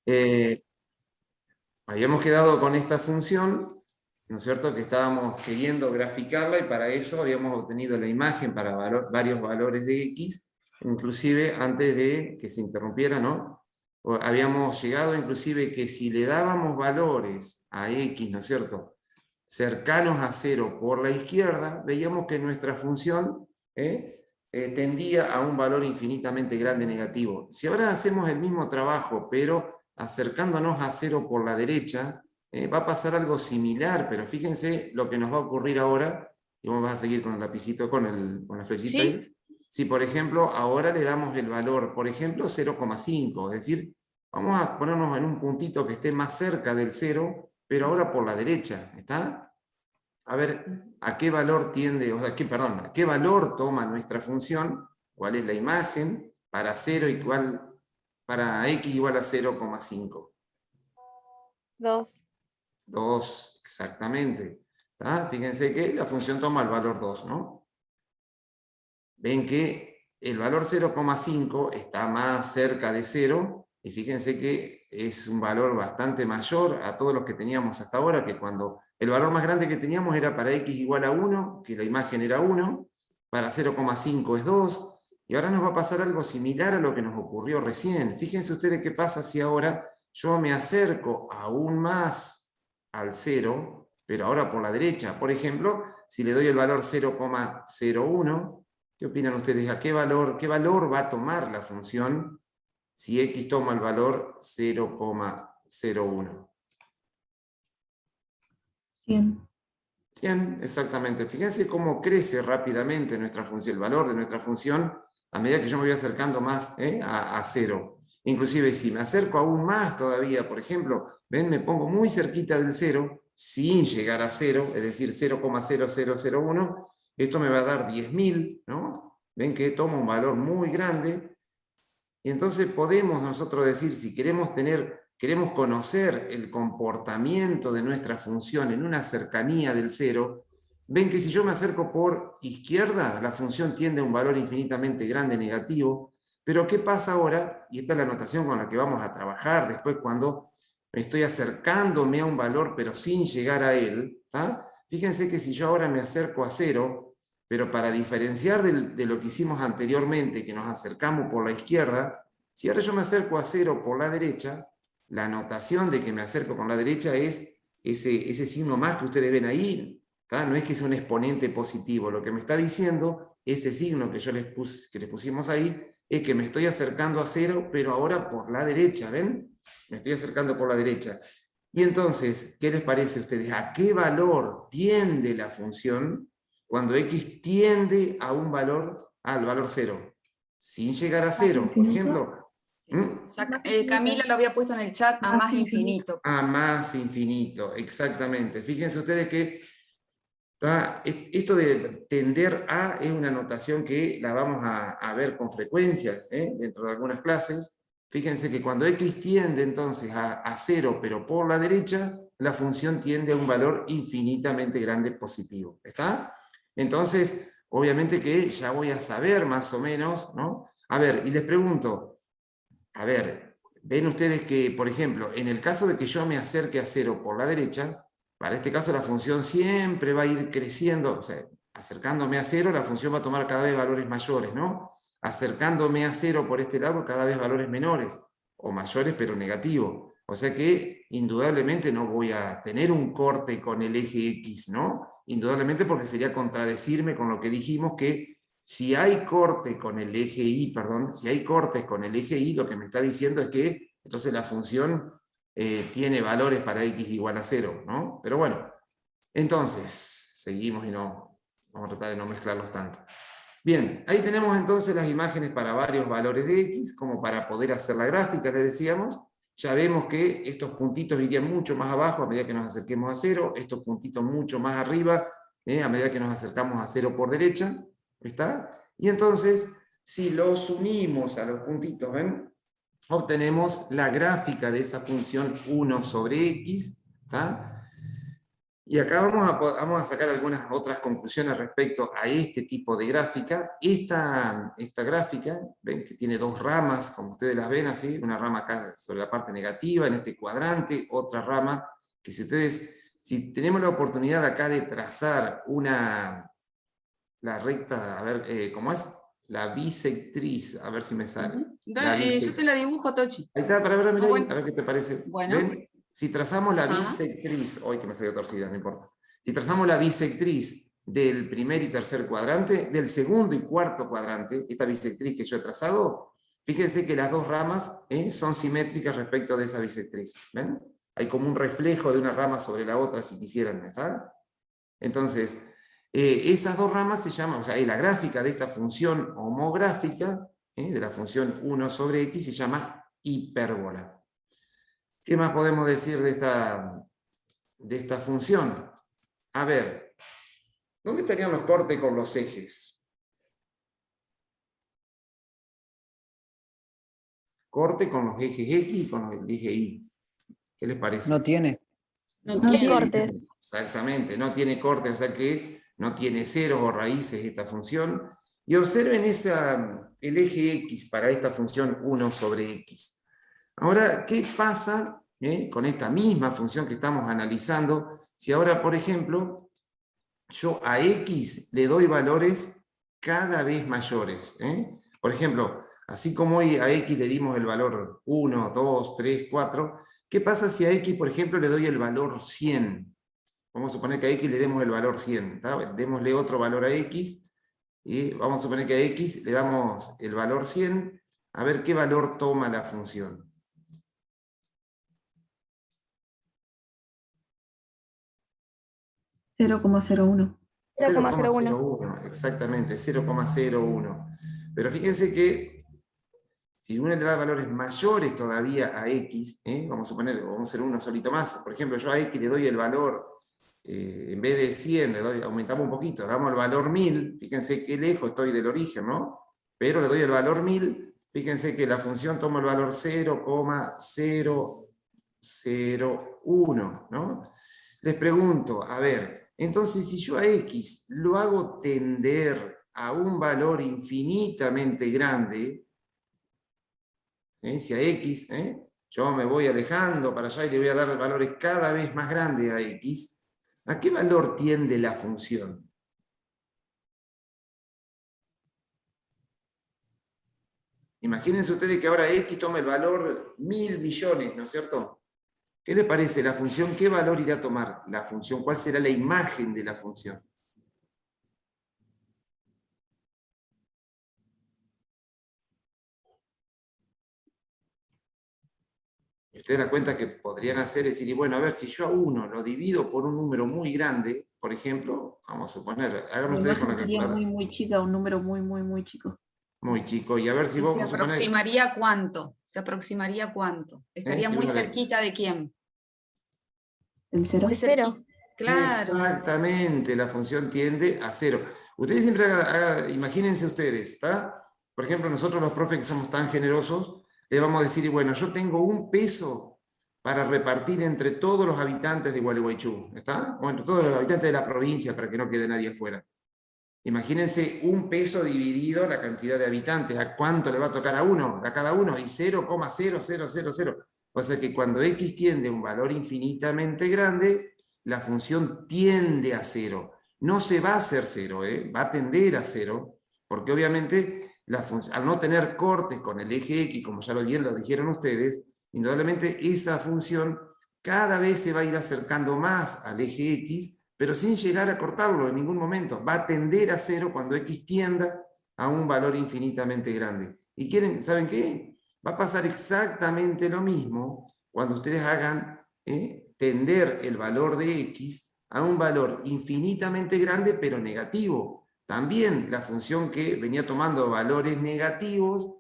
Eh, Habíamos quedado con esta función, ¿no es cierto?, que estábamos queriendo graficarla, y para eso habíamos obtenido la imagen para varios valores de x, inclusive antes de que se interrumpiera, ¿no? Habíamos llegado inclusive que si le dábamos valores a x, ¿no es cierto?, cercanos a 0 por la izquierda, veíamos que nuestra función tendía a un valor infinitamente grande negativo. Si ahora hacemos el mismo trabajo, pero acercándonos a 0 por la derecha, va a pasar algo similar, pero fíjense lo que nos va a ocurrir ahora, y vamos a seguir con el lapicito, con la flechita ¿Sí? ahí. Si, por ejemplo, ahora le damos el valor, por ejemplo, 0,5, es decir, vamos a ponernos en un puntito que esté más cerca del 0, pero ahora por la derecha, ¿está? A ver a qué valor tiende, o sea, a qué valor toma nuestra función, cuál es la imagen, para 0 igual, para x igual a 0,5. 2. 2, exactamente. ¿Tá? Fíjense que la función toma el valor 2, ¿no? Ven que el valor 0,5 está más cerca de 0, y fíjense que es un valor bastante mayor a todos los que teníamos hasta ahora, que cuando el valor más grande que teníamos era para x igual a 1, que la imagen era 1, para 0,5 es 2, y ahora nos va a pasar algo similar a lo que nos ocurrió recién. Fíjense ustedes qué pasa si ahora yo me acerco aún más al 0, pero ahora por la derecha. Por ejemplo, si le doy el valor 0,01, ¿qué opinan ustedes? ¿A qué valor va a tomar la función si x toma el valor 0,01? 100. 100, exactamente. Fíjense cómo crece rápidamente nuestra función, el valor de nuestra función a medida que yo me voy acercando más a 0. Inclusive si me acerco aún más todavía, por ejemplo, ven, me pongo muy cerquita del 0, sin llegar a 0, es decir, 0,0001, esto me va a dar 10.000, ¿no? Ven que toma un valor muy grande, y entonces podemos nosotros decir, si queremos conocer el comportamiento de nuestra función en una cercanía del 0, ven que si yo me acerco por izquierda, la función tiende a un valor infinitamente grande negativo. Pero ¿qué pasa ahora? Y esta es la notación con la que vamos a trabajar después cuando estoy acercándome a un valor pero sin llegar a él. ¿tá? Fíjense que si yo ahora me acerco a 0, pero para diferenciar de lo que hicimos anteriormente, que nos acercamos por la izquierda, si ahora yo me acerco a 0 por la derecha, la notación de que me acerco con la derecha es ese signo más que ustedes ven ahí. ¿tá? No es que sea un exponente positivo, lo que me está diciendo, ese signo que les pusimos ahí, es que me estoy acercando a 0, pero ahora por la derecha, ¿ven? Me estoy acercando por la derecha. Y entonces, ¿qué les parece a ustedes? ¿A qué valor tiende la función cuando x tiende a un valor, al valor 0? Sin llegar a 0, por ejemplo. Camila lo había puesto en el chat a más infinito. A más infinito, exactamente. Fíjense ustedes que esto de tender a es una notación que la vamos a ver con frecuencia dentro de algunas clases. Fíjense que cuando x tiende entonces a 0, pero por la derecha, la función tiende a un valor infinitamente grande positivo. ¿Está? Entonces, obviamente que ya voy a saber más o menos, ¿no? A ver, y les pregunto, a ver, ven ustedes que, por ejemplo, en el caso de que yo me acerque a 0 por la derecha, para este caso la función siempre va a ir creciendo, o sea, acercándome a 0, la función va a tomar cada vez valores mayores, ¿no? Acercándome a 0 por este lado, cada vez valores menores, o mayores pero negativos. O sea que indudablemente no voy a tener un corte con el eje X, ¿no? Indudablemente porque sería contradecirme con lo que dijimos que si hay corte con el eje Y, si hay cortes con el eje Y, lo que me está diciendo es que entonces la función tiene valores para x igual a 0, ¿no? Pero bueno, entonces, seguimos y no, vamos a tratar de no mezclarlos tanto. Bien, ahí tenemos entonces las imágenes para varios valores de x, como para poder hacer la gráfica, les decíamos. Ya vemos que estos puntitos irían mucho más abajo a medida que nos acerquemos a 0, estos puntitos mucho más arriba a medida que nos acercamos a 0 por derecha. ¿Está? Y entonces, si los unimos a los puntitos, ¿ven? Obtenemos la gráfica de esa función 1 sobre x, ¿está? Y acá vamos a sacar algunas otras conclusiones respecto a este tipo de gráfica. Esta gráfica, ven que tiene dos ramas, como ustedes las ven así, una rama acá sobre la parte negativa, en este cuadrante, otra rama, que si tenemos la oportunidad acá de trazar la recta, a ver, ¿cómo es? La bisectriz, a ver si me sale. Yo te la dibujo, Tochi. Ahí está, para ver, mira ahí, bueno. a ver qué te parece. Bueno. ¿Ven? Si trazamos la bisectriz, hoy que me salió torcida, no importa. Si trazamos la bisectriz del primer y tercer cuadrante, del segundo y cuarto cuadrante, esta bisectriz que yo he trazado, fíjense que las dos ramas son simétricas respecto de esa bisectriz. ¿Ven? Hay como un reflejo de una rama sobre la otra, si quisieran, ¿está? Entonces, esas dos ramas se llaman, o sea, la gráfica de esta función homográfica, de la función 1 sobre x, se llama hipérbola. ¿Qué más podemos decir de esta función? A ver, ¿dónde estarían los cortes con los ejes? Corte con los ejes X y con el eje Y. ¿Qué les parece? No tiene. No tiene corte. Exactamente, no tiene corte, o sea que no tiene ceros o raíces esta función. Y observen el eje X para esta función 1 sobre X. Ahora, ¿qué pasa con esta misma función que estamos analizando? Si ahora, por ejemplo, yo a X le doy valores cada vez mayores. Por ejemplo, así como hoy a X le dimos el valor 1, 2, 3, 4, ¿qué pasa si a X, por ejemplo, le doy el valor 100? Vamos a suponer que a X le demos el valor 100. Démosle otro valor a X, y vamos a suponer que a X le damos el valor 100, a ver qué valor toma la función. $0,01. 0,01, exactamente, 0,01. Pero fíjense que si uno le da valores mayores todavía a X, vamos a suponer, vamos a hacer uno solito más, por ejemplo, yo a X le doy el valor, en vez de 100, aumentamos un poquito, le damos el valor 1000, fíjense qué lejos estoy del origen, ¿no? Pero le doy el valor 1000, fíjense que la función toma el valor 0,001, ¿no? Les pregunto, a ver, entonces si yo a X lo hago tender a un valor infinitamente grande, si a X, yo me voy alejando para allá y le voy a dar valores cada vez más grandes a X, ¿a qué valor tiende la función? Imagínense ustedes que ahora X toma el valor 1000 millones, ¿no es cierto? ¿Qué les parece la función? ¿Qué valor irá a tomar la función? ¿Cuál será la imagen de la función? Y ustedes dan cuenta que podrían hacer, decir, y bueno, a ver, si yo a 1 lo divido por un número muy grande, por ejemplo, vamos a suponer, hagan ustedes con la calculadora. Sería muy chica, un número muy chico. Muy chico, y a ver si vos... ¿Se aproximaría cuánto? ¿Se aproximaría cuánto? ¿Estaría muy cerquita de quién? ¿El 0? Muy cerquita. Claro. Exactamente, la función tiende a 0. Ustedes siempre imagínense ustedes, ¿está? Por ejemplo, nosotros los profes que somos tan generosos, le vamos a decir, y bueno, yo tengo un peso para repartir entre todos los habitantes de Gualeguaychú, ¿está? O entre todos los habitantes de la provincia, para que no quede nadie afuera. Imagínense un peso dividido la cantidad de habitantes, ¿a cuánto le va a tocar a uno? A cada uno, y 0,0000. O sea que cuando X tiende a un valor infinitamente grande, la función tiende a 0. No se va a hacer 0, va a tender a 0, porque obviamente al no tener cortes con el eje X, como ya bien lo dijeron ustedes, indudablemente esa función cada vez se va a ir acercando más al eje X, pero sin llegar a cortarlo en ningún momento. Va a tender a 0 cuando X tienda a un valor infinitamente grande. ¿Y saben qué? Va a pasar exactamente lo mismo cuando ustedes hagan tender el valor de X a un valor infinitamente grande, pero negativo. También la función que venía tomando valores negativos,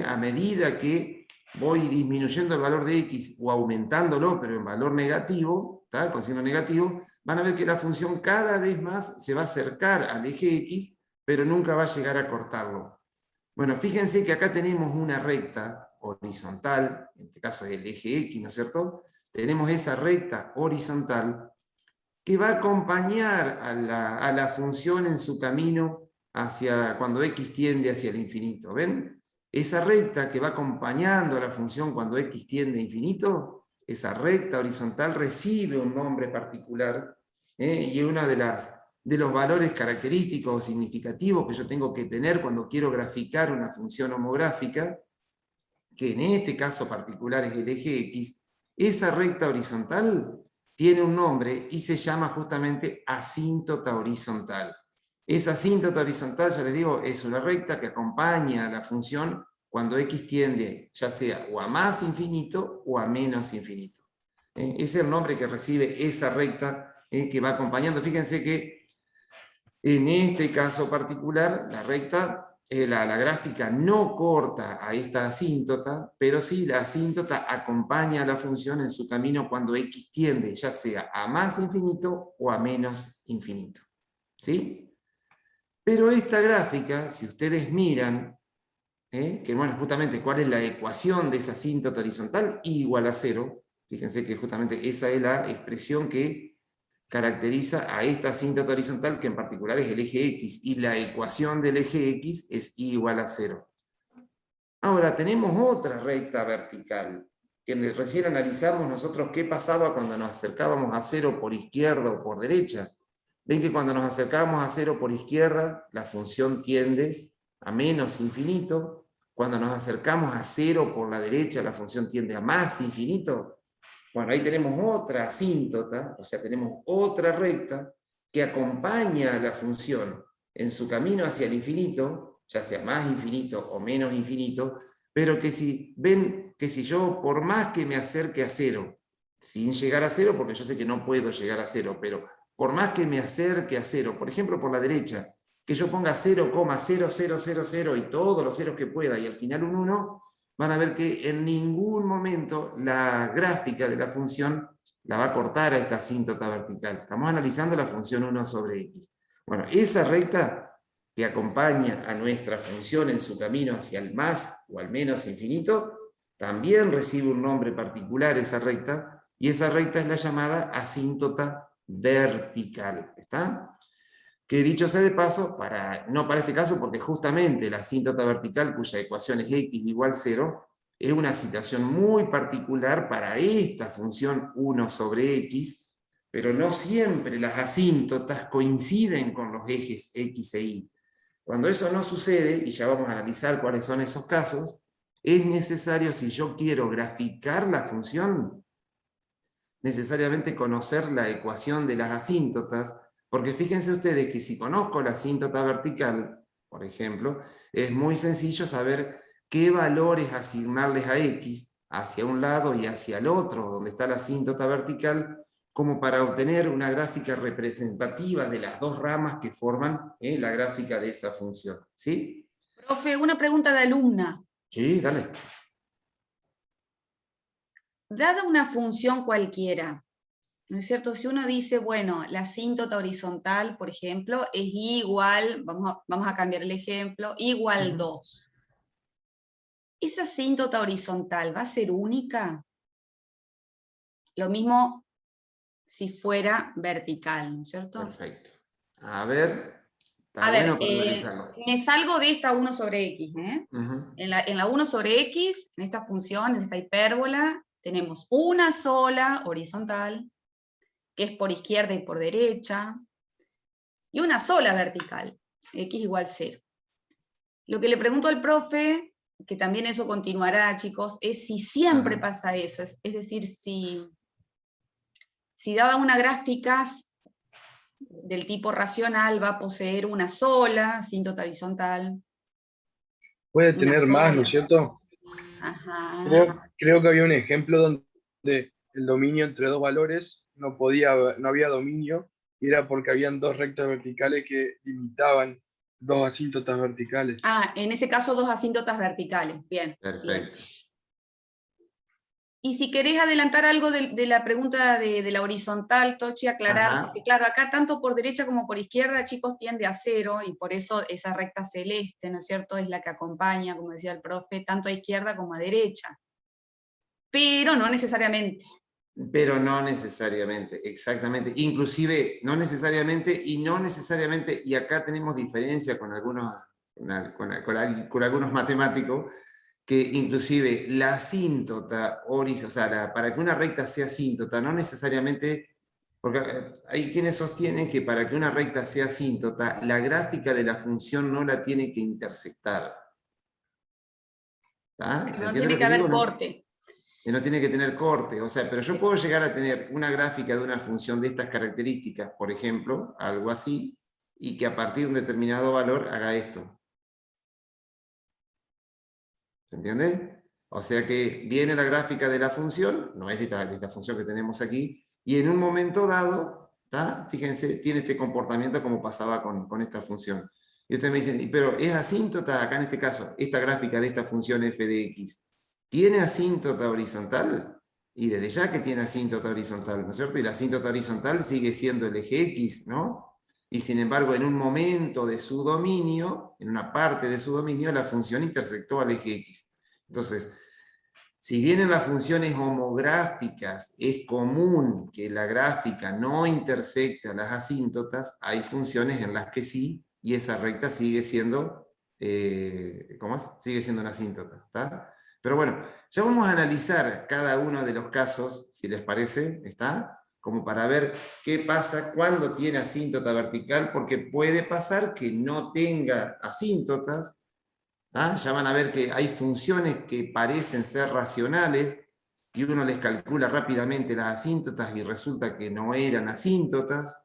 a medida que voy disminuyendo el valor de X o aumentándolo, pero en valor negativo, ¿tá? Con signo negativo, van a ver que la función cada vez más se va a acercar al eje X, pero nunca va a llegar a cortarlo. Bueno, fíjense que acá tenemos una recta horizontal, en este caso es el eje X, ¿no es cierto? Tenemos esa recta horizontal, que va a acompañar a la función en su camino hacia cuando x tiende hacia el infinito. ¿Ven? Esa recta que va acompañando a la función cuando x tiende a infinito, esa recta horizontal recibe un nombre particular, y una de los valores característicos o significativos que yo tengo que tener cuando quiero graficar una función homográfica, que en este caso particular es el eje X, esa recta horizontal tiene un nombre y se llama justamente asíntota horizontal. Esa asíntota horizontal, ya les digo, es una recta que acompaña a la función cuando x tiende ya sea o a más infinito o a menos infinito. Ese es el nombre que recibe esa recta que va acompañando. Fíjense que en este caso particular, la recta, la gráfica no corta a esta asíntota, pero sí la asíntota acompaña a la función en su camino cuando x tiende, ya sea a más infinito o a menos infinito. ¿Sí? Pero esta gráfica, si ustedes miran, que bueno, justamente cuál es la ecuación de esa asíntota horizontal, I igual a 0, fíjense que justamente esa es la expresión que caracteriza a esta asíntota horizontal, que en particular es el eje X, y la ecuación del eje X es I igual a 0. Ahora, tenemos otra recta vertical, que recién analizamos nosotros qué pasaba cuando nos acercábamos a 0 por izquierda o por derecha. Ven que cuando nos acercábamos a 0 por izquierda, la función tiende a menos infinito. Cuando nos acercamos a 0 por la derecha, la función tiende a más infinito. Bueno, ahí tenemos otra asíntota, o sea, tenemos otra recta que acompaña a la función en su camino hacia el infinito, ya sea más infinito o menos infinito, pero que si ven que si yo, por más que me acerque a 0, sin llegar a 0, porque yo sé que no puedo llegar a 0, pero por más que me acerque a 0, por ejemplo por la derecha, que yo ponga 0,0000 y todos los ceros que pueda y al final un 1, van a ver que en ningún momento la gráfica de la función la va a cortar a esta asíntota vertical. Estamos analizando la función 1 sobre x. Bueno, esa recta que acompaña a nuestra función en su camino hacia el más o al menos infinito, también recibe un nombre particular esa recta, y esa recta es la llamada asíntota vertical. ¿Está? Que dicho sea de paso, no para este caso, porque justamente la asíntota vertical, cuya ecuación es x igual 0, es una situación muy particular para esta función 1 sobre x, pero no siempre las asíntotas coinciden con los ejes x e y. Cuando eso no sucede, y ya vamos a analizar cuáles son esos casos, es necesario, si yo quiero graficar la función, necesariamente conocer la ecuación de las asíntotas, porque fíjense ustedes que si conozco la asíntota vertical, por ejemplo, es muy sencillo saber qué valores asignarles a x hacia un lado y hacia el otro, donde está la asíntota vertical, como para obtener una gráfica representativa de las dos ramas que forman la gráfica de esa función. ¿Sí? Profe, una pregunta de alumna. Sí, dale. Dada una función cualquiera, ¿no es cierto? Si uno dice, bueno, la asíntota horizontal, por ejemplo, es igual, vamos a cambiar el ejemplo, igual 2. ¿Esa asíntota horizontal va a ser única? Lo mismo si fuera vertical, ¿no es cierto? Perfecto. A ver, está A bueno ver, para analizarlo. me salgo de esta 1 sobre x. En la 1 sobre x, en esta función, en esta hipérbola, tenemos una sola horizontal, que es por izquierda y por derecha, y una sola vertical, x igual 0. Lo que le pregunto al profe, que también eso continuará, chicos, es si siempre pasa eso, es decir, si dada una gráfica del tipo racional va a poseer una sola asíntota horizontal. Puede tener más, ¿no es cierto? Ajá. Creo que había un ejemplo donde el dominio entre dos valores no había dominio, y era porque habían dos rectas verticales que limitaban dos asíntotas verticales. Ah, en ese caso dos asíntotas verticales. Bien. Perfecto. Bien. Y si querés adelantar algo de la pregunta de la horizontal, Tochi, aclarar, porque claro, acá tanto por derecha como por izquierda, chicos, tiende a 0, y por eso esa recta celeste, ¿no es cierto?, es la que acompaña, como decía el profe, tanto a izquierda como a derecha. Pero no necesariamente. Pero no necesariamente, exactamente. Inclusive, no necesariamente, y acá tenemos diferencia con algunos, con algunos matemáticos, que inclusive la asíntota horizontal, o sea, para que una recta sea asíntota, no necesariamente, porque hay quienes sostienen que para que una recta sea asíntota, la gráfica de la función no la tiene que intersectar. ¿Está? ¿Se No entiende tiene lo que que digo, haber no? corte. Que no tiene que tener corte, o sea, pero yo puedo llegar a tener una gráfica de una función de estas características, por ejemplo, algo así, y que a partir de un determinado valor haga esto. ¿Se entiende? O sea que viene la gráfica de la función, no es de esta función que tenemos aquí, y en un momento dado, ¿tá? Fíjense, tiene este comportamiento como pasaba con esta función. Y ustedes me dicen, pero es asíntota, acá en este caso, esta gráfica de esta función f de x, ¿tiene asíntota horizontal? Y desde ya que tiene asíntota horizontal, ¿no es cierto? Y la asíntota horizontal sigue siendo el eje x, ¿no? Y sin embargo, en un momento de su dominio, en una parte de su dominio, la función intersectó al eje x. Entonces, si bien en las funciones homográficas es común que la gráfica no intersecte a las asíntotas, hay funciones en las que sí, y esa recta sigue siendo, ¿cómo es? Sigue siendo una asíntota, ¿está? Pero bueno, ya vamos a analizar cada uno de los casos, si les parece, ¿está? Como para ver qué pasa cuando tiene asíntota vertical, porque puede pasar que no tenga asíntotas. Ya van a ver que hay funciones que parecen ser racionales y uno les calcula rápidamente las asíntotas y resulta que no eran asíntotas,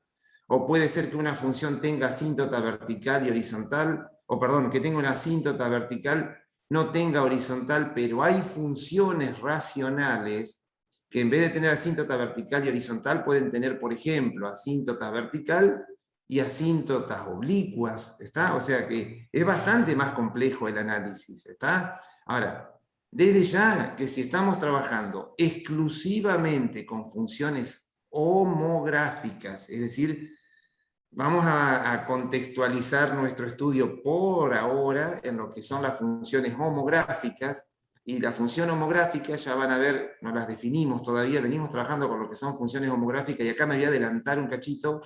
o puede ser que una función tenga asíntota vertical y horizontal, o perdón, que tenga una asíntota vertical, no tenga horizontal, pero hay funciones racionales que en vez de tener asíntota vertical y horizontal pueden tener, por ejemplo, asíntota vertical y asíntotas oblicuas, ¿está? O sea que es bastante más complejo el análisis, ¿está? Ahora, desde ya que si estamos trabajando exclusivamente con funciones homográficas, es decir, vamos a contextualizar nuestro estudio por ahora en lo que son las funciones homográficas, y la función homográfica, ya van a ver, no las definimos todavía, venimos trabajando con lo que son funciones homográficas, y acá me voy a adelantar un cachito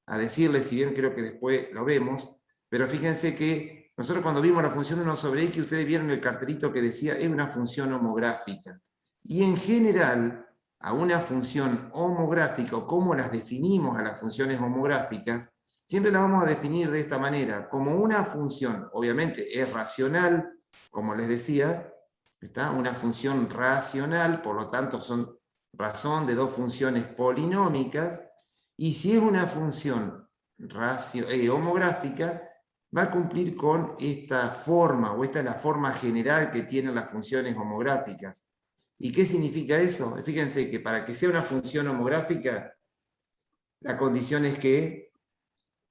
a decirles, si bien creo que después lo vemos, pero fíjense que nosotros cuando vimos la función 1 sobre x, ustedes vieron el cartelito que decía, es una función homográfica. Y en general, a una función homográfica, o cómo las definimos a las funciones homográficas, siempre las vamos a definir de esta manera, como una función, obviamente es racional, como les decía, ¿está? Una función racional, por lo tanto son razón de dos funciones polinómicas, y si es una función homográfica, va a cumplir con esta forma, o esta es la forma general que tienen las funciones homográficas. ¿Y qué significa eso? Fíjense que para que sea una función homográfica, la condición es que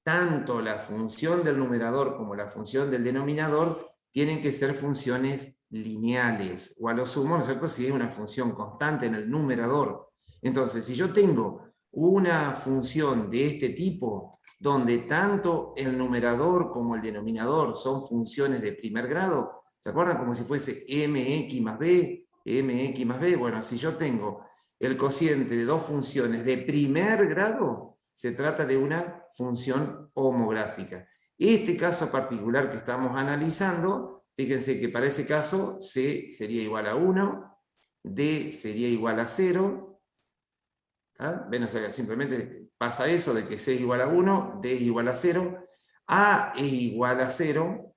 tanto la función del numerador como la función del denominador tienen que ser funciones lineales, o a lo sumo, ¿no es cierto?, si es una función constante en el numerador. Entonces, si yo tengo una función de este tipo, donde tanto el numerador como el denominador son funciones de primer grado, ¿se acuerdan? Como si fuese mx más b, mx más b. Bueno, si yo tengo el cociente de dos funciones de primer grado, se trata de una función homográfica. Este caso particular que estamos analizando, fíjense que para ese caso C sería igual a 1, D sería igual a 0. ¿Ven? O sea, simplemente pasa eso de que C es igual a 1, D es igual a 0, A es igual a 0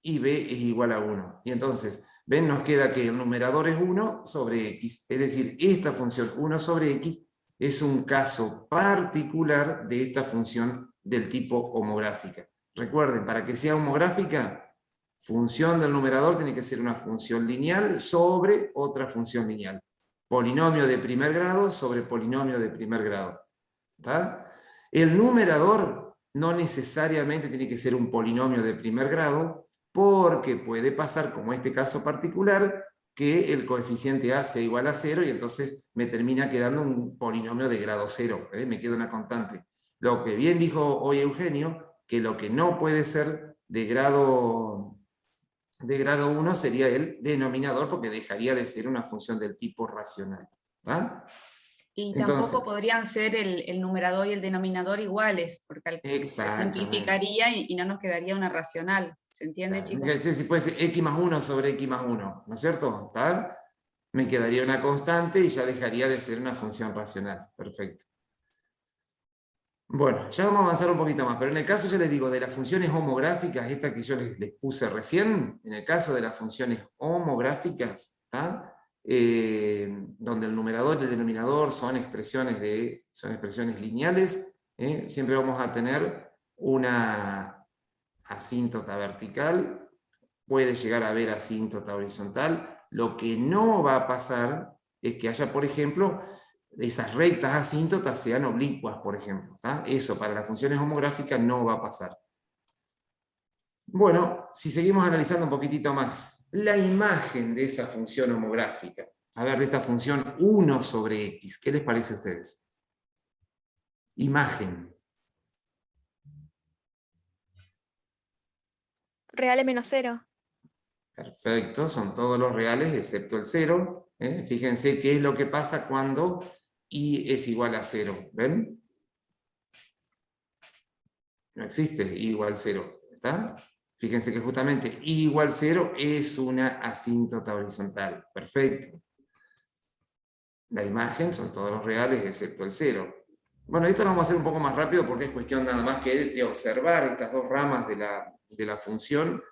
y B es igual a 1. Y entonces, ven, nos queda que el numerador es 1 sobre x. Es decir, esta función 1 sobre x es un caso particular de esta función del tipo homográfica. Recuerden, para que sea homográfica, función del numerador tiene que ser una función lineal sobre otra función lineal. Polinomio de primer grado sobre polinomio de primer grado. ¿Está? El numerador no necesariamente tiene que ser un polinomio de primer grado, porque puede pasar, como este caso particular, que el coeficiente A sea igual a 0 y entonces me termina quedando un polinomio de grado 0, me queda una constante. Lo que bien dijo hoy Eugenio, que lo que no puede ser de grado 1 sería el denominador, porque dejaría de ser una función del tipo racional. ¿Va? Y Entonces, tampoco podrían ser el numerador y el denominador iguales, porque se simplificaría y no nos quedaría una racional. ¿Se entiende, claro, chicos? si fuese x más 1 sobre x más 1, ¿no es cierto? ¿Está? Me quedaría una constante y ya dejaría de ser una función racional. Perfecto. Bueno, ya vamos a avanzar un poquito más, pero en el caso, ya les digo, de las funciones homográficas, esta que yo les puse recién, en el caso de las funciones homográficas, ¿está? Donde el numerador y el denominador son expresiones lineales, siempre vamos a tener una asíntota vertical, puede llegar a haber asíntota horizontal. Lo que no va a pasar es que haya, por ejemplo, esas rectas asíntotas sean oblicuas, por ejemplo. ¿Tá? Eso para las funciones homográficas no va a pasar. Bueno, si seguimos analizando un poquitito más, la imagen de esa función homográfica, a ver, de esta función 1 sobre x, ¿qué les parece a ustedes? Imagen. Reales menos 0. Perfecto, son todos los reales excepto el 0. Fíjense qué es lo que pasa cuando i es igual a 0. ¿Ven? No existe i igual 0. ¿Está? Fíjense que justamente i igual 0 es una asíntota horizontal. Perfecto. La imagen son todos los reales excepto el 0. Bueno, esto lo vamos a hacer un poco más rápido porque es cuestión nada más que de observar estas dos ramas de la función.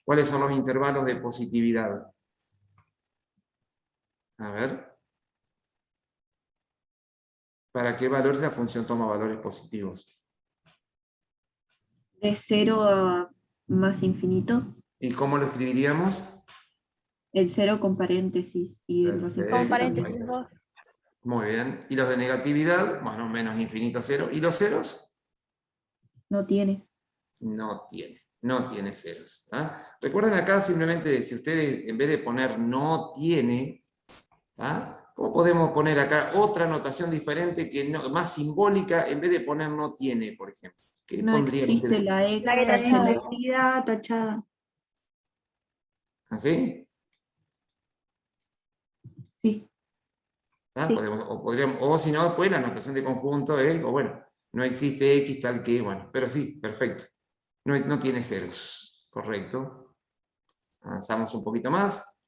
¿Cuáles son los intervalos de positividad? A ver. ¿Para qué valores la función toma valores positivos? De 0 a más infinito. ¿Y cómo lo escribiríamos? El 0 con paréntesis y el más Perfecto. Con infinito. paréntesis 2. Muy bien. ¿Y los de negatividad? Bueno, menos infinito 0. ¿Y los ceros? No tiene. No tiene. No tiene ceros. ¿Tá? Recuerden acá simplemente, si ustedes en vez de poner no tiene, ¿tá? ¿Cómo podemos poner acá otra notación diferente, que no, más simbólica, en vez de poner no tiene, por ejemplo? ¿Qué No pondrían existe ustedes? la X. La tachada. Vida tachada. ¿Así? Sí. ¿Tá? Sí. O si no, después la notación de conjunto o bueno, no existe X tal que, bueno, pero sí, perfecto. No tiene ceros, correcto. Avanzamos un poquito más.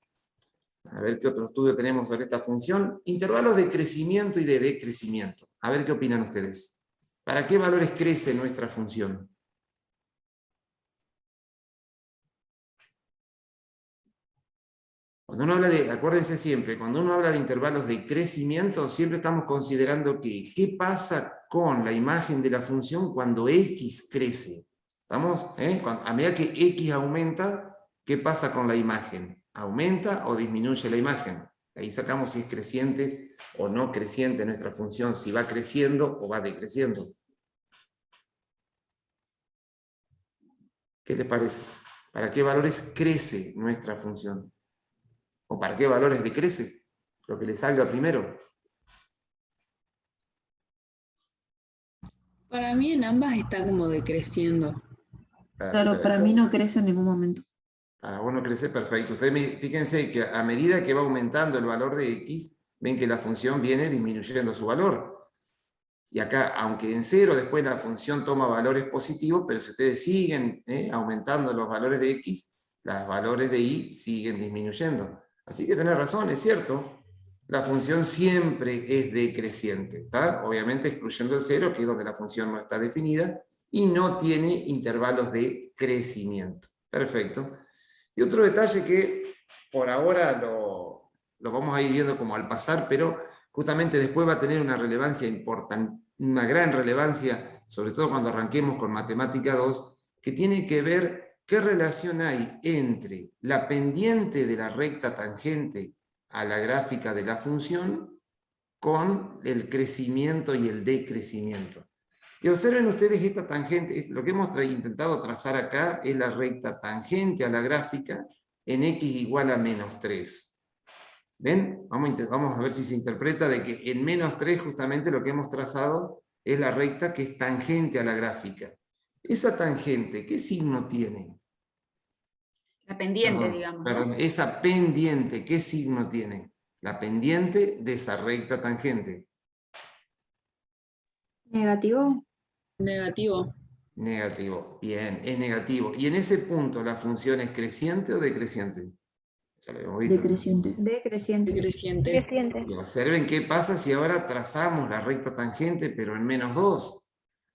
A ver qué otro estudio tenemos sobre esta función. Intervalos de crecimiento y de decrecimiento. A ver qué opinan ustedes. ¿Para qué valores crece nuestra función? Cuando uno habla de, acuérdense siempre, cuando uno habla de intervalos de crecimiento, siempre estamos considerando que, ¿qué pasa con la imagen de la función cuando x crece? ¿Estamos? A medida que x aumenta, ¿qué pasa con la imagen? ¿Aumenta o disminuye la imagen? Ahí sacamos si es creciente o no creciente nuestra función, si va creciendo o va decreciendo. ¿Qué les parece? ¿Para qué valores crece nuestra función? ¿O para qué valores decrece? Lo que le salga primero. Para mí en ambas está como decreciendo. Claro, para mí no crece en ningún momento. Para vos no crece, perfecto. Ustedes fíjense que a medida que va aumentando el valor de x, ven que la función viene disminuyendo su valor. Y acá, aunque en 0 después la función toma valores positivos, pero si ustedes siguen aumentando los valores de x, los valores de y siguen disminuyendo. Así que tenés razón, es cierto. La función siempre es decreciente, ¿está? Obviamente excluyendo el 0, que es donde la función no está definida, y no tiene intervalos de crecimiento. Perfecto. Y otro detalle que por ahora lo vamos a ir viendo como al pasar, pero justamente después va a tener una relevancia importante, una gran relevancia, sobre todo cuando arranquemos con Matemática 2, que tiene que ver qué relación hay entre la pendiente de la recta tangente a la gráfica de la función con el crecimiento y el decrecimiento. Y observen ustedes esta tangente, lo que hemos intentado trazar acá es la recta tangente a la gráfica en x igual a menos 3. ¿Ven? Vamos a ver si se interpreta de que en menos 3 justamente lo que hemos trazado es la recta que es tangente a la gráfica. Esa tangente, ¿qué signo tiene? La pendiente, Perdón, digamos. perdón, esa pendiente, ¿qué signo tiene? La pendiente de esa recta tangente. Negativo. Negativo. Negativo. Bien, es negativo. ¿Y en ese punto la función es creciente o decreciente? Ya lo habíamos visto. Decreciente. Decreciente. Creciente. Creciente. Y observen qué pasa si ahora trazamos la recta tangente, pero en -2.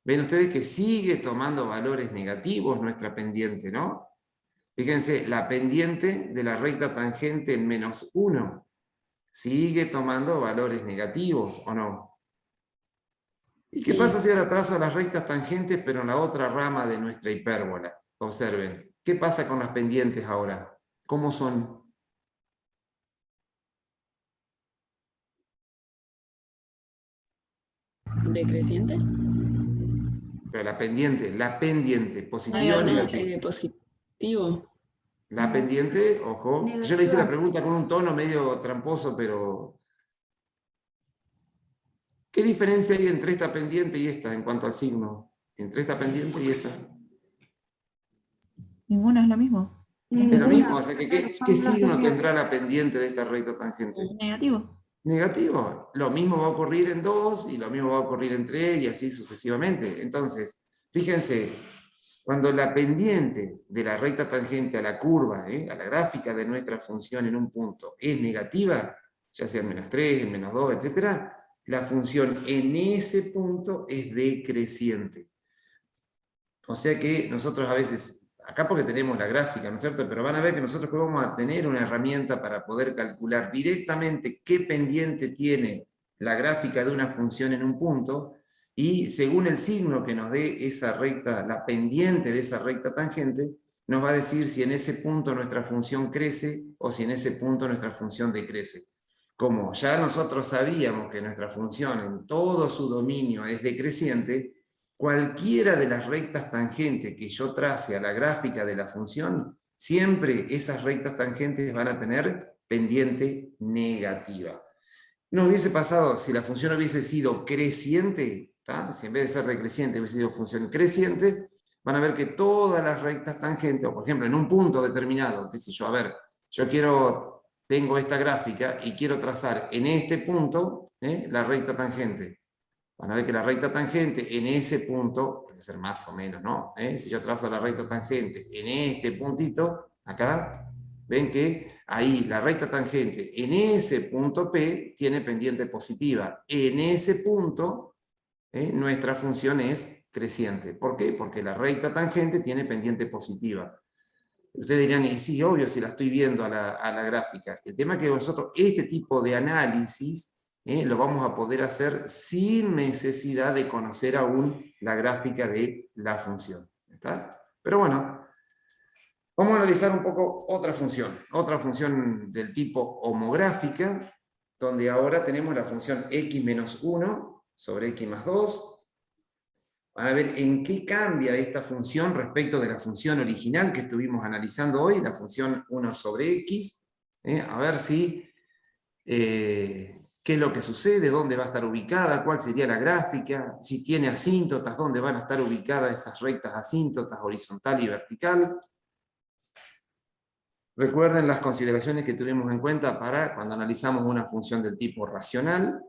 Ven ustedes que sigue tomando valores negativos nuestra pendiente, ¿no? Fíjense, la pendiente de la recta tangente en -1 sigue tomando valores negativos, ¿o no? ¿Y qué Sí. pasa si ahora trazo las rectas tangentes, pero en la otra rama de nuestra hipérbola? Observen, ¿qué pasa con las pendientes ahora? ¿Cómo son? Decreciente. Pero la pendiente, ¿positiva o negativa? Positivo. La pendiente, ojo, yo le hice la pregunta con un tono medio tramposo, pero ¿qué diferencia hay entre esta pendiente y esta en cuanto al signo? Entre esta pendiente y esta. Ninguno es lo mismo. Es lo mismo, o sea, ¿qué signo tendrá la pendiente de esta recta tangente? Negativo. Negativo. Lo mismo va a ocurrir en 2 y lo mismo va a ocurrir en 3 y así sucesivamente. Entonces, fíjense, cuando la pendiente de la recta tangente a la curva, a la gráfica de nuestra función en un punto es negativa, ya sea en -3, en -2, etc., la función en ese punto es decreciente. O sea que nosotros a veces, acá porque tenemos la gráfica, ¿no es cierto? Pero van a ver que nosotros vamos a tener una herramienta para poder calcular directamente qué pendiente tiene la gráfica de una función en un punto, y según el signo que nos dé esa recta, la pendiente de esa recta tangente, nos va a decir si en ese punto nuestra función crece o si en ese punto nuestra función decrece. Como ya nosotros sabíamos que nuestra función en todo su dominio es decreciente, cualquiera de las rectas tangentes que yo trace a la gráfica de la función, siempre esas rectas tangentes van a tener pendiente negativa. No hubiese pasado si la función hubiese sido creciente, ¿tá? Si en vez de ser decreciente hubiese sido función creciente, van a ver que todas las rectas tangentes, o por ejemplo en un punto determinado, qué sé yo, a ver, tengo esta gráfica y quiero trazar en este punto la recta tangente. Van a ver que la recta tangente en ese punto, puede ser más o menos, ¿no? Si yo trazo la recta tangente en este puntito, acá, ven que ahí la recta tangente en ese punto P tiene pendiente positiva. En ese punto, nuestra función es creciente. ¿Por qué? Porque la recta tangente tiene pendiente positiva. Ustedes dirán, y sí, obvio, si la estoy viendo a la gráfica. El tema es que nosotros este tipo de análisis lo vamos a poder hacer sin necesidad de conocer aún la gráfica de la función. ¿Está? Pero bueno, vamos a analizar un poco otra función del tipo homográfica, donde ahora tenemos la función x menos 1 sobre x más 2. Van a ver en qué cambia esta función respecto de la función original que estuvimos analizando hoy, la función 1 sobre x. A ver si, qué es lo que sucede, dónde va a estar ubicada, cuál sería la gráfica, si tiene asíntotas, dónde van a estar ubicadas esas rectas asíntotas horizontal y vertical. Recuerden las consideraciones que tuvimos en cuenta para cuando analizamos una función del tipo racional,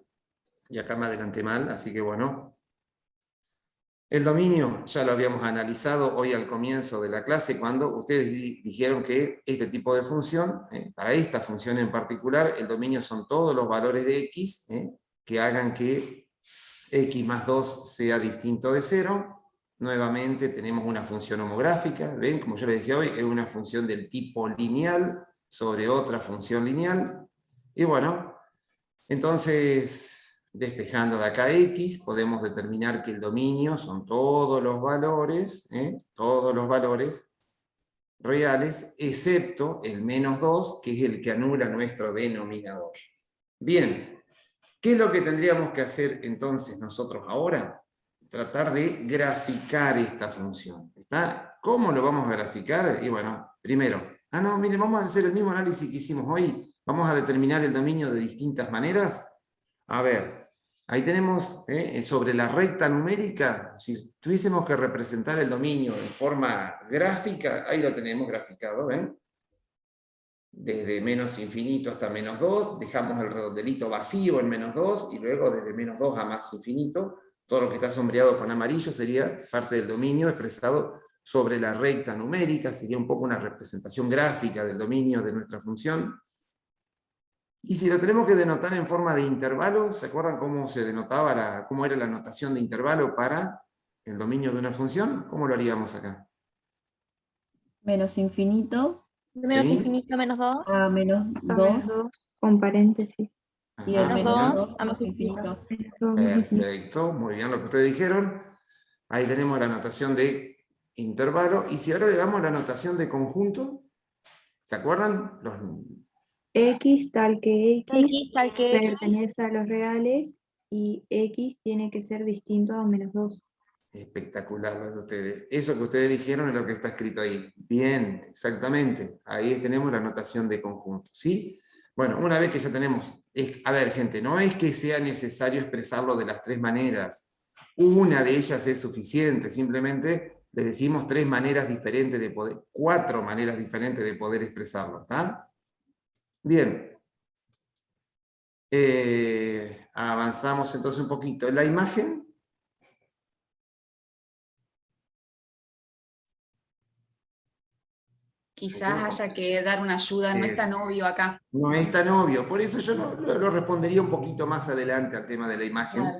y acá me adelanté mal, así que bueno. El dominio ya lo habíamos analizado hoy al comienzo de la clase, cuando ustedes dijeron que este tipo de función, para esta función en particular, el dominio son todos los valores de x, que hagan que x más 2 sea distinto de 0. Nuevamente tenemos una función homográfica, ¿ven? Como yo les decía hoy, es una función del tipo lineal sobre otra función lineal. Y bueno, entonces, despejando de acá x, podemos determinar que el dominio son todos los valores reales, excepto el menos 2, que es el que anula nuestro denominador. Bien, ¿qué es lo que tendríamos que hacer entonces nosotros ahora? Tratar de graficar esta función. ¿Está? ¿Cómo lo vamos a graficar? Y bueno, primero, miren, vamos a hacer el mismo análisis que hicimos hoy. Vamos a determinar el dominio de distintas maneras. A ver, ahí tenemos sobre la recta numérica, si tuviésemos que representar el dominio en forma gráfica, ahí lo tenemos graficado, ¿ven? Desde menos infinito hasta menos 2, dejamos el redondelito vacío en menos 2, y luego desde menos 2 a más infinito, todo lo que está sombreado con amarillo sería parte del dominio expresado sobre la recta numérica, sería un poco una representación gráfica del dominio de nuestra función. Y si lo tenemos que denotar en forma de intervalo, ¿se acuerdan cómo se denotaba, cómo era la notación de intervalo para el dominio de una función? ¿Cómo lo haríamos acá? Menos infinito Menos ¿Sí? infinito menos 2. a menos Hasta menos 2 2 con paréntesis. y el Ajá, Menos muy bien. menos 2 2 a más más infinito. infinito. Menos 2 más infinito. Perfecto, muy bien lo que ustedes dijeron. Ahí tenemos la notación de intervalo. Y si ahora le damos la notación de conjunto, ¿se acuerdan? X tal que X tal que X. pertenece a los reales y X tiene que ser distinto a menos 2. Espectacular lo de ustedes. Eso que ustedes dijeron es lo que está escrito ahí. Bien, exactamente. Ahí tenemos la notación de conjunto, ¿sí? Bueno, una vez que ya tenemos... A ver, gente, no es que sea necesario expresarlo de las tres maneras. Una de ellas es suficiente. Simplemente les decimos tres maneras diferentes de poder... 4 maneras diferentes de poder expresarlo, ¿está? Bien. Avanzamos entonces un poquito. La imagen... Quizás haya que dar una ayuda, no es tan obvio acá. No es tan obvio, por eso yo lo respondería un poquito más adelante al tema de la imagen.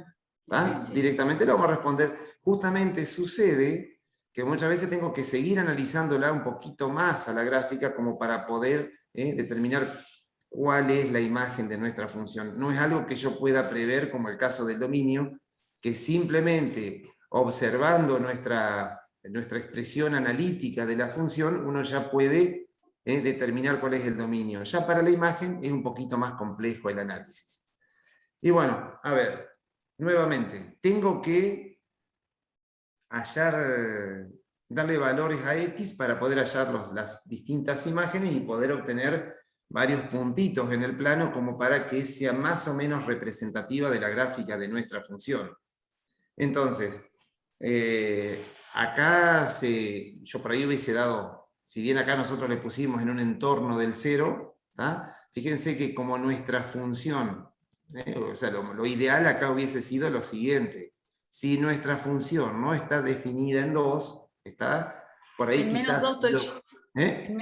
Claro. Sí. Directamente lo vamos a responder. Justamente sucede que muchas veces tengo que seguir analizándola un poquito más a la gráfica como para poder determinar cuál es la imagen de nuestra función. No es algo que yo pueda prever como el caso del dominio, que simplemente observando nuestra expresión analítica de la función, uno ya puede determinar cuál es el dominio. Ya para la imagen es un poquito más complejo el análisis. Y bueno, a ver, nuevamente, tengo que darle valores a X para poder hallar las distintas imágenes y poder obtener varios puntitos en el plano como para que sea más o menos representativa de la gráfica de nuestra función. Entonces, acá yo por ahí hubiese dado, si bien acá nosotros le pusimos en un entorno del 0, ¿tá? Fíjense que como nuestra función, o sea, lo ideal acá hubiese sido lo siguiente: si nuestra función no está definida en 2, está por ahí en quizás... menos 2 estoy yo. En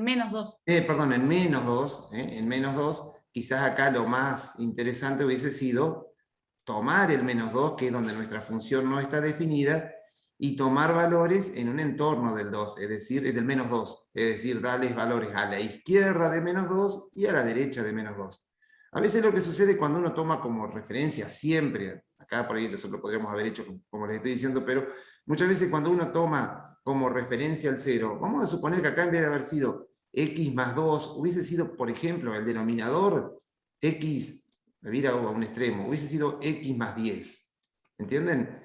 menos 2. Perdón, en menos 2, en menos 2, quizás acá lo más interesante hubiese sido tomar el menos 2, que es donde nuestra función no está definida, y tomar valores en un entorno del 2, es decir, del menos 2, es decir, darles valores a la izquierda de menos 2 y a la derecha de menos 2. A veces lo que sucede cuando uno toma como referencia siempre, acá por ahí nosotros lo podríamos haber hecho como les estoy diciendo, pero muchas veces cuando uno toma como referencia al 0, vamos a suponer que acá en vez de haber sido x más 2, hubiese sido, por ejemplo, el denominador x, me voy a ir a un extremo, hubiese sido x más 10. ¿Entienden?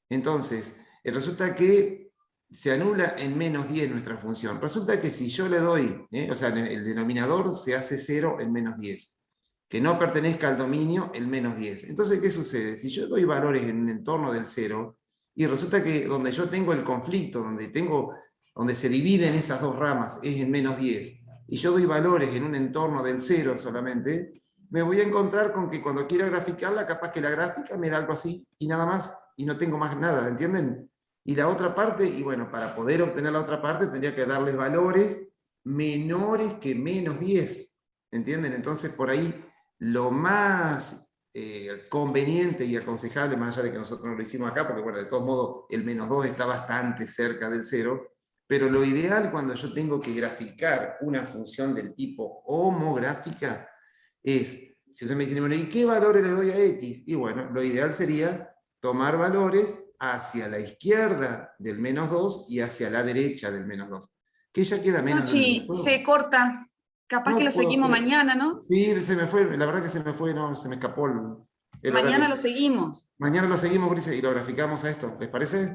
Entonces, resulta que se anula en menos 10 nuestra función. Resulta que si yo le doy, o sea, el denominador se hace 0 en menos 10. Que no pertenezca al dominio el menos 10. Entonces, ¿qué sucede? Si yo doy valores en un entorno del 0, y resulta que donde yo tengo el conflicto, donde se dividen esas dos ramas, es en menos 10, y yo doy valores en un entorno del 0 solamente, me voy a encontrar con que cuando quiera graficarla, capaz que la gráfica me da algo así, y nada más, y no tengo más nada, ¿entienden? Y la otra parte, y bueno, para poder obtener la otra parte, tendría que darles valores menores que menos 10, ¿entienden? Entonces, por ahí, lo más conveniente y aconsejable, más allá de que nosotros no lo hicimos acá, porque bueno, de todos modos el menos 2 está bastante cerca del 0, pero lo ideal cuando yo tengo que graficar una función del tipo homográfica es, si usted me dice, bueno, ¿y qué valores le doy a X? Y bueno, lo ideal sería tomar valores hacia la izquierda del menos 2 y hacia la derecha del menos 2, que ya queda menos de Luchi, se corta. Capaz no que lo puedo seguimos creer. mañana, ¿no? Sí, se me fue, la verdad que se me fue, no, se me escapó el Mañana horario. lo seguimos. Mañana lo seguimos, Gris, y lo graficamos a esto, ¿les parece?